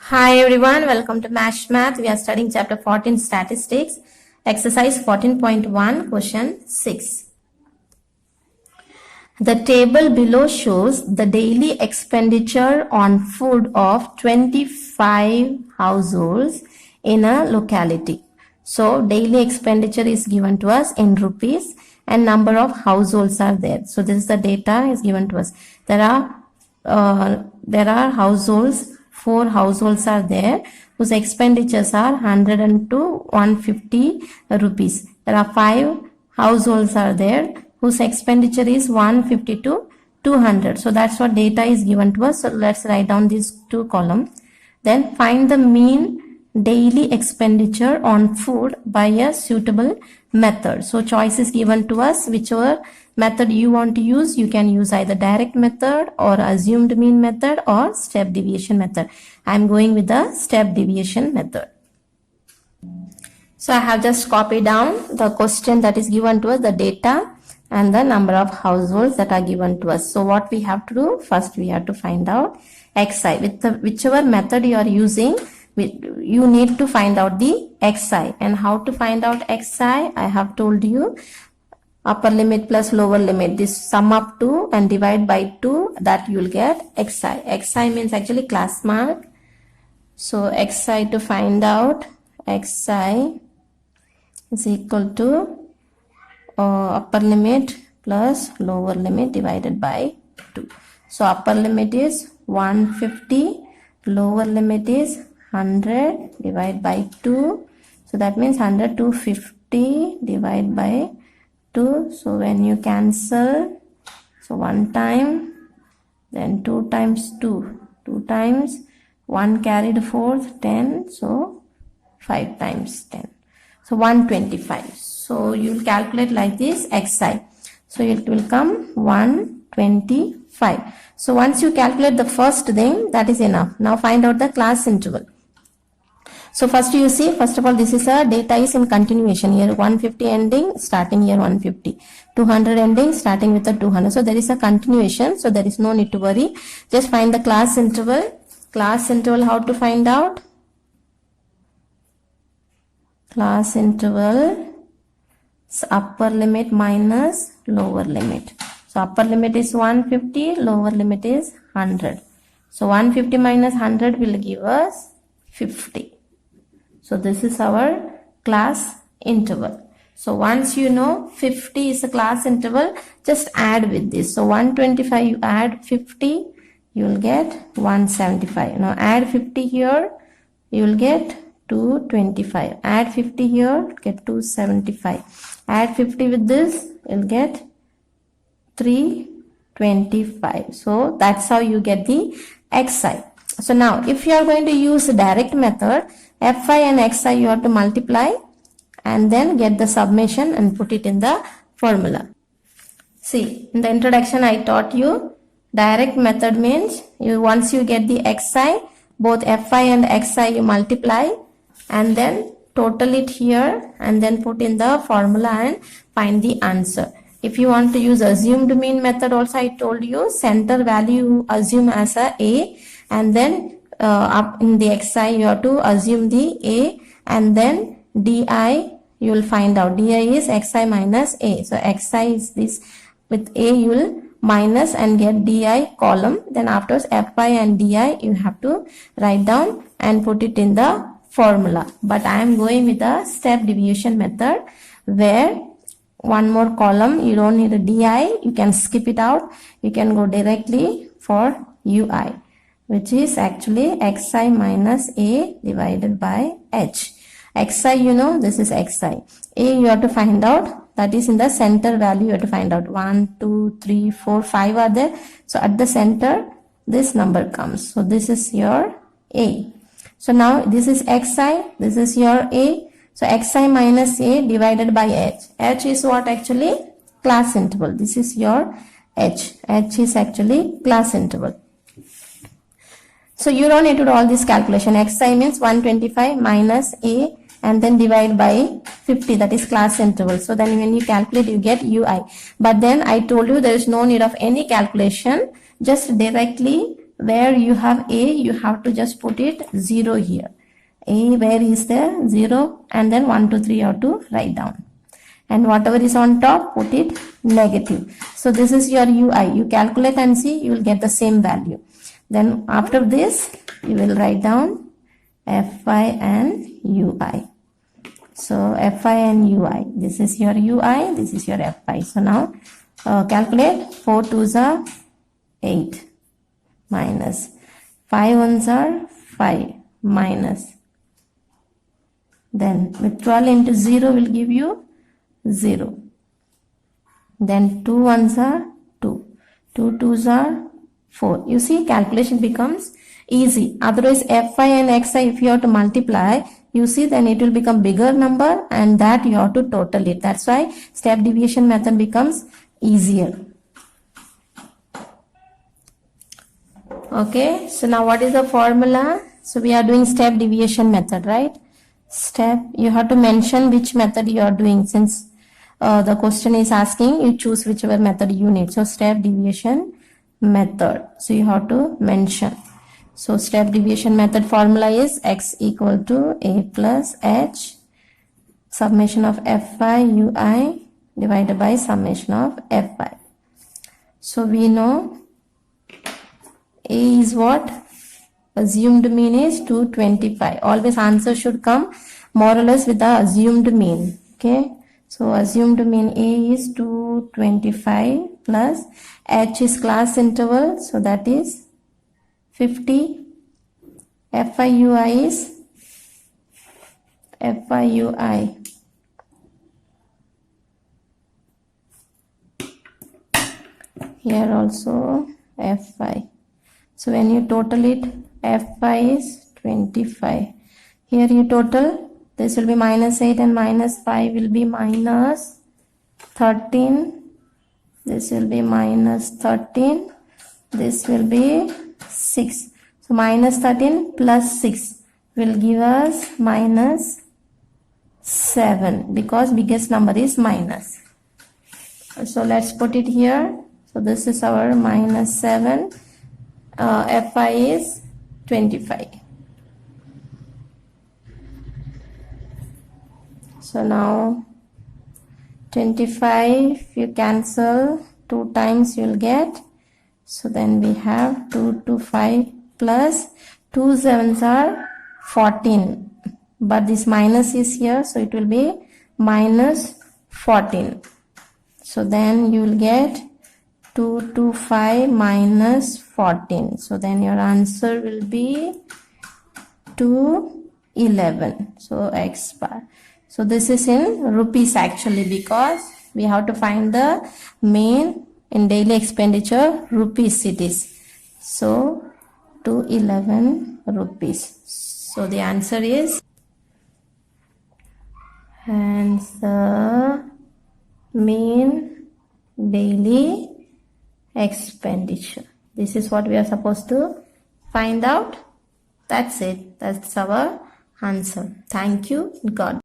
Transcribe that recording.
Hi everyone, welcome to MASH Math. We are studying chapter 14 statistics, exercise 14.1, question 6. The table below shows the daily expenditure on food of 25 households in a locality. So daily expenditure is given to us in rupees and number of households are there. So this is the data is given to us. There are households, 4 households are there whose expenditures are 100 to 150 rupees. There are 5 households are there whose expenditure is 150 to 200. So that's what data is given to us. So let's write down these 2 columns. Then find the mean daily expenditure on food by a suitable method. So choice is given to us. Whichever method you want to use, you can use either direct method or assumed mean method or step deviation method. I am going with the step deviation method. So I have just copied down the question that is given to us, the data and the number of households that are given to us. So what we have to do, first we have to find out xi. With whichever method you are using, you need to find out the xi. And how to find out xi, I have told you, upper limit plus lower limit, this sum up to and divide by 2, that you will get xi. Xi means actually class mark. So xi, to find out xi is equal to upper limit plus lower limit divided by 2. So upper limit is 150, lower limit is 100 divided by 2. So that means 100 to 50 divided by 2. So when you cancel, so 1 time, then 2 times 2, 2 times 1 carried forth 10, so 5 times 10. So 125. So you will calculate like this xi. So it will come 125. So once you calculate the first thing, that is enough. Now find out the class interval. So first you see, first of all, this is a data is in continuation. Here 150 ending, starting here 150. 200 ending, starting with the 200. So there is a continuation. So there is no need to worry. Just find the class interval. Class interval, how to find out? Class interval, upper limit minus lower limit. So upper limit is 150, lower limit is 100. So 150 minus 100 will give us 50. So this is our class interval. So once you know 50 is a class interval, just add with this. So 125 you add 50, you will get 175. Now add 50 here, you will get 225. Add 50 here, get 275. Add 50 with this, you'll get 325. So that's how you get the xi. So now if you are going to use the direct method, fi and xi you have to multiply and then get the summation and put it in the formula. See, in the introduction I taught you direct method means once you get the xi, both fi and xi you multiply and then total it here and then put in the formula and find the answer. If you want to use assumed mean method also, I told you center value assume as a and then up in the xi you have to assume the a and then di you will find out. Di is xi minus a. So xi is this, with a you will minus and get di column. Then afterwards fi and di you have to write down and put it in the formula. But I am going with the step deviation method where one more column, you don't need a di, you can skip it out, you can go directly for ui, which is actually xi minus a divided by h. Xi, you know, this is xi. A you have to find out, that is in the center value you have to find out. 1, 2, 3, 4, 5 are there. So at the center this number comes. So this is your a. So now this is xi, this is your a. So xi minus a divided by h. H is what actually? Class interval. This is your h. H is actually class interval. So you don't need to do all this calculation. Xi means 125 minus a and then divide by 50, that is class interval. So then when you calculate you get ui. But then I told you there is no need of any calculation. Just directly where you have A, you have to just put it 0 here. A, where is there? 0, and then 1, 2, 3 you have to write down. And whatever is on top, put it negative. So this is your ui. You calculate and see, you will get the same value. Then after this, you will write down fi and ui. So fi and ui. This is your ui, this is your fi. So now calculate. 4 2s are 8 minus 5 1s are 5 minus. Then with 12 into 0 will give you 0. Then 2 1s are 2. 2 2s are 4. You see, calculation becomes easy. Otherwise, fi and xi, if you have to multiply, you see, then it will become bigger number, and that you have to total it. That's why step deviation method becomes easier. Okay, so now what is the formula? So we are doing step deviation method, right? Step, you have to mention which method you are doing. Since the question is asking, you choose whichever method you need. So step deviation method, so you have to mention. So step deviation method formula is x equal to a plus h summation of fi ui divided by summation of fi. So we know a is what? Assumed mean is 225. Always answer should come more or less with the assumed mean. Okay. So assumed mean a is 225 plus h is class interval. So that is 50. FIUI is FIUI. Here also FI. So when you total it, FI is 25. Here you total, this will be minus 8 and minus 5 will be minus 13. This will be minus 13. This will be 6. So minus 13 plus 6 will give us minus 7, because biggest number is minus. So let's put it here. So this is our minus 7. Fi is 25. So now 25, you cancel 2 times, you will get. So then we have 2 to 5 plus 2 7s are 14. But this minus is here, so it will be minus 14. So then you will get 2 to 5 minus 14. So then your answer will be 211. So x bar. So this is in rupees actually, because we have to find the main in daily expenditure rupees it is. So 211 rupees. So the answer is answer main daily expenditure. This is what we are supposed to find out. That's it. That's our answer. Thank you. God.